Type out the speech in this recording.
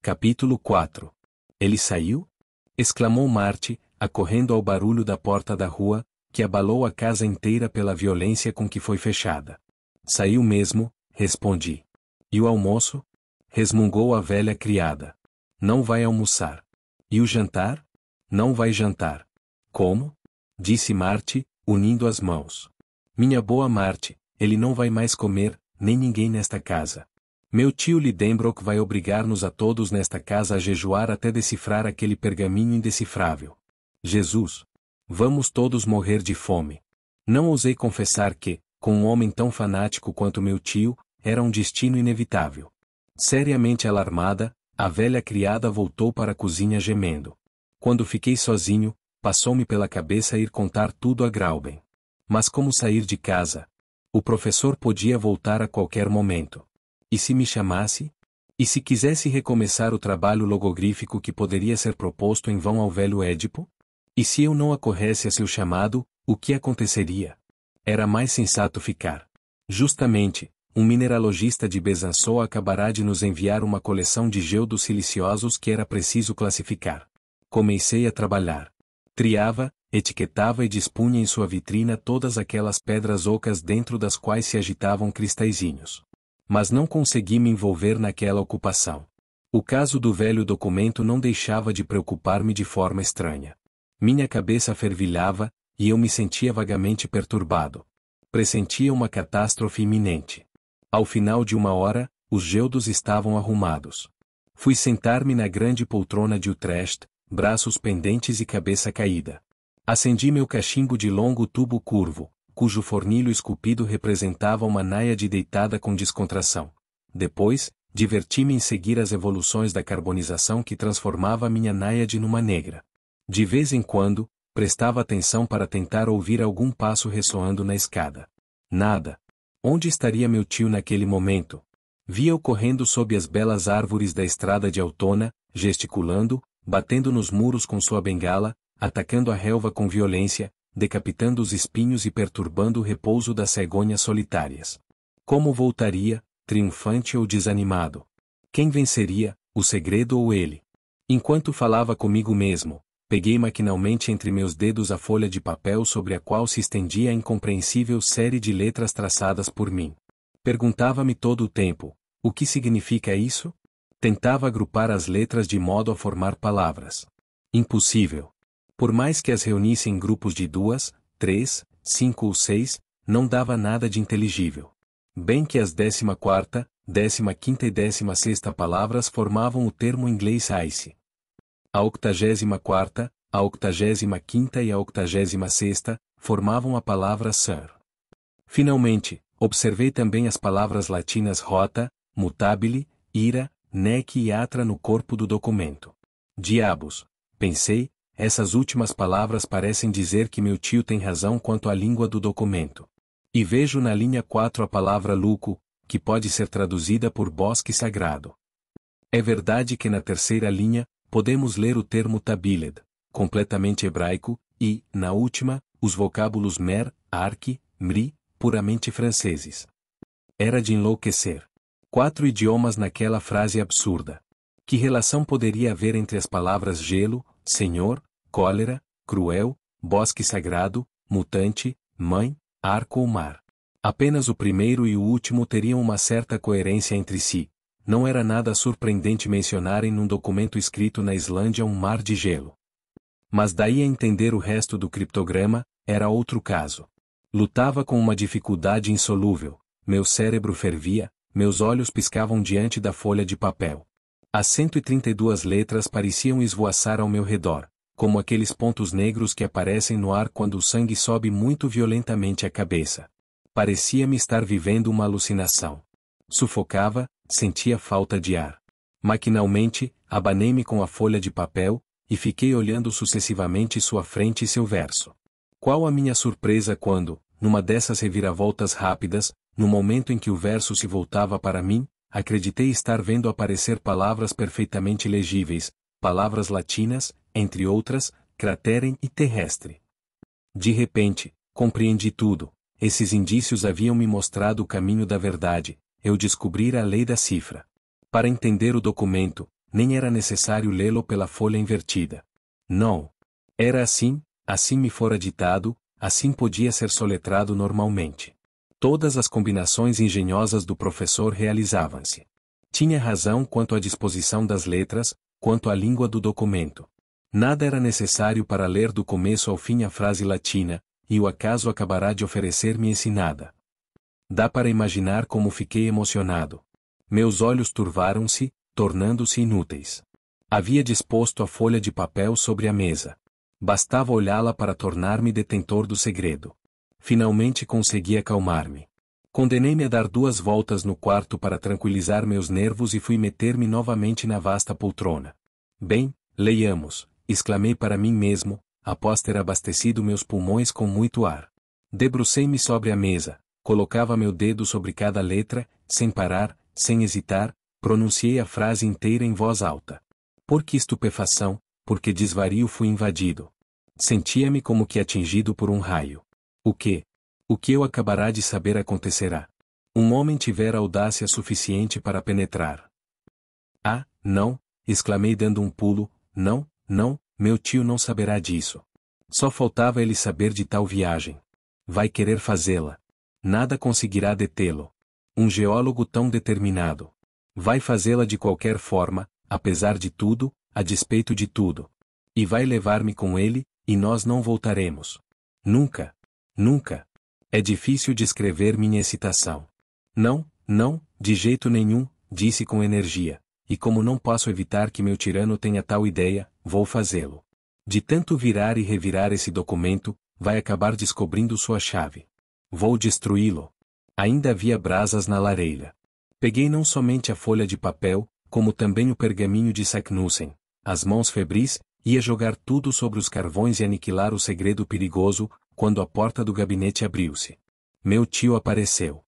Capítulo 4. Ele saiu? Exclamou Marty, acorrendo ao barulho da porta da rua, que abalou a casa inteira pela violência com que foi fechada. Saiu mesmo, respondi. E o almoço? Resmungou a velha criada. Não vai almoçar. E o jantar? Não vai jantar. Como? Disse Marty, unindo as mãos. Minha boa Marty, ele não vai mais comer, nem ninguém nesta casa. Meu tio Lidenbrock vai obrigar-nos a todos nesta casa a jejuar até decifrar aquele pergaminho indecifrável. Jesus! Vamos todos morrer de fome. Não ousei confessar que, com um homem tão fanático quanto meu tio, era um destino inevitável. Seriamente alarmada, a velha criada voltou para a cozinha gemendo. Quando fiquei sozinho, passou-me pela cabeça ir contar tudo a Grauben. Mas como sair de casa? O professor podia voltar a qualquer momento. E se me chamasse? E se quisesse recomeçar o trabalho logogrífico que poderia ser proposto em vão ao velho Édipo? E se eu não acorresse a seu chamado, o que aconteceria? Era mais sensato ficar. Justamente, um mineralogista de Besançon acabará de nos enviar uma coleção de geodos siliciosos que era preciso classificar. Comecei a trabalhar. Triava, etiquetava e dispunha em sua vitrina todas aquelas pedras ocas dentro das quais se agitavam cristalzinhos. Mas não consegui me envolver naquela ocupação. O caso do velho documento não deixava de preocupar-me de forma estranha. Minha cabeça fervilhava, e eu me sentia vagamente perturbado. Pressentia uma catástrofe iminente. Ao final de uma hora, os geodos estavam arrumados. Fui sentar-me na grande poltrona de Utrecht, braços pendentes e cabeça caída. Acendi meu cachimbo de longo tubo curvo, cujo fornilho esculpido representava uma náiade deitada com descontração. Depois, diverti-me em seguir as evoluções da carbonização que transformava a minha náiade numa negra. De vez em quando, prestava atenção para tentar ouvir algum passo ressoando na escada. Nada. Onde estaria meu tio naquele momento? Via-o correndo sob as belas árvores da estrada de Altona, gesticulando, batendo nos muros com sua bengala, atacando a relva com violência, decapitando os espinhos e perturbando o repouso das cegonhas solitárias. Como voltaria, triunfante ou desanimado? Quem venceria, o segredo ou ele? Enquanto falava comigo mesmo, peguei maquinalmente entre meus dedos a folha de papel sobre a qual se estendia a incompreensível série de letras traçadas por mim. Perguntava-me todo o tempo, o que significa isso? Tentava agrupar as letras de modo a formar palavras. Impossível. Por mais que as reunisse em grupos de 2, 3, 5 ou 6, não dava nada de inteligível. Bem que as 14ª, 15ª e 16ª palavras formavam o termo inglês ice. A 84ª, a 85ª e a 86ª formavam a palavra sir. Finalmente, observei também as palavras latinas rota, mutabile, ira, nec e atra no corpo do documento. Diabos, pensei, essas últimas palavras parecem dizer que meu tio tem razão quanto à língua do documento. E vejo na linha 4 a palavra luco, que pode ser traduzida por bosque sagrado. É verdade que na terceira linha, podemos ler o termo tabiled, completamente hebraico, e, na última, os vocábulos mer, arque, mri, puramente franceses. Era de enlouquecer. 4 idiomas naquela frase absurda. Que relação poderia haver entre as palavras gelo, senhor, cólera, cruel, bosque sagrado, mutante, mãe, arco ou mar? Apenas o primeiro e o último teriam uma certa coerência entre si. Não era nada surpreendente mencionarem num documento escrito na Islândia um mar de gelo. Mas daí a entender o resto do criptograma, era outro caso. Lutava com uma dificuldade insolúvel, meu cérebro fervia, meus olhos piscavam diante da folha de papel. As 132 letras pareciam esvoaçar ao meu redor, como aqueles pontos negros que aparecem no ar quando o sangue sobe muito violentamente à cabeça. Parecia-me estar vivendo uma alucinação. Sufocava, sentia falta de ar. Maquinalmente, abanei-me com a folha de papel, e fiquei olhando sucessivamente sua frente e seu verso. Qual a minha surpresa quando, numa dessas reviravoltas rápidas, no momento em que o verso se voltava para mim, acreditei estar vendo aparecer palavras perfeitamente legíveis, palavras latinas, entre outras, craterem e terrestre. De repente, compreendi tudo. Esses indícios haviam me mostrado o caminho da verdade. Eu descobrira a lei da cifra. Para entender o documento, nem era necessário lê-lo pela folha invertida. Não. Era assim me fora ditado, assim podia ser soletrado normalmente. Todas as combinações engenhosas do professor realizavam-se. Tinha razão quanto à disposição das letras, quanto à língua do documento. Nada era necessário para ler do começo ao fim a frase latina, e o acaso acabará de oferecer-me esse nada. Dá para imaginar como fiquei emocionado. Meus olhos turvaram-se, tornando-se inúteis. Havia disposto a folha de papel sobre a mesa. Bastava olhá-la para tornar-me detentor do segredo. Finalmente consegui acalmar-me. Condenei-me a dar 2 voltas no quarto para tranquilizar meus nervos e fui meter-me novamente na vasta poltrona. Bem, leiamos, exclamei para mim mesmo, após ter abastecido meus pulmões com muito ar. Debrucei-me sobre a mesa, colocava meu dedo sobre cada letra, sem parar, sem hesitar, pronunciei a frase inteira em voz alta. Por que estupefação, por que desvario fui invadido? Sentia-me como que atingido por um raio. O que eu acabará de saber acontecerá? Um homem tivera audácia suficiente para penetrar. Ah, não, exclamei dando um pulo, não, meu tio não saberá disso. Só faltava ele saber de tal viagem. Vai querer fazê-la. Nada conseguirá detê-lo. Um geólogo tão determinado. Vai fazê-la de qualquer forma, apesar de tudo, a despeito de tudo. E vai levar-me com ele, e nós não voltaremos. Nunca. Nunca. É difícil descrever minha excitação. Não, de jeito nenhum, disse com energia. E como não posso evitar que meu tirano tenha tal ideia, vou fazê-lo. De tanto virar e revirar esse documento, vai acabar descobrindo sua chave. Vou destruí-lo. Ainda havia brasas na lareira. Peguei não somente a folha de papel, como também o pergaminho de Saknussemm. As mãos febris, ia jogar tudo sobre os carvões e aniquilar o segredo perigoso, quando a porta do gabinete abriu-se. Meu tio apareceu.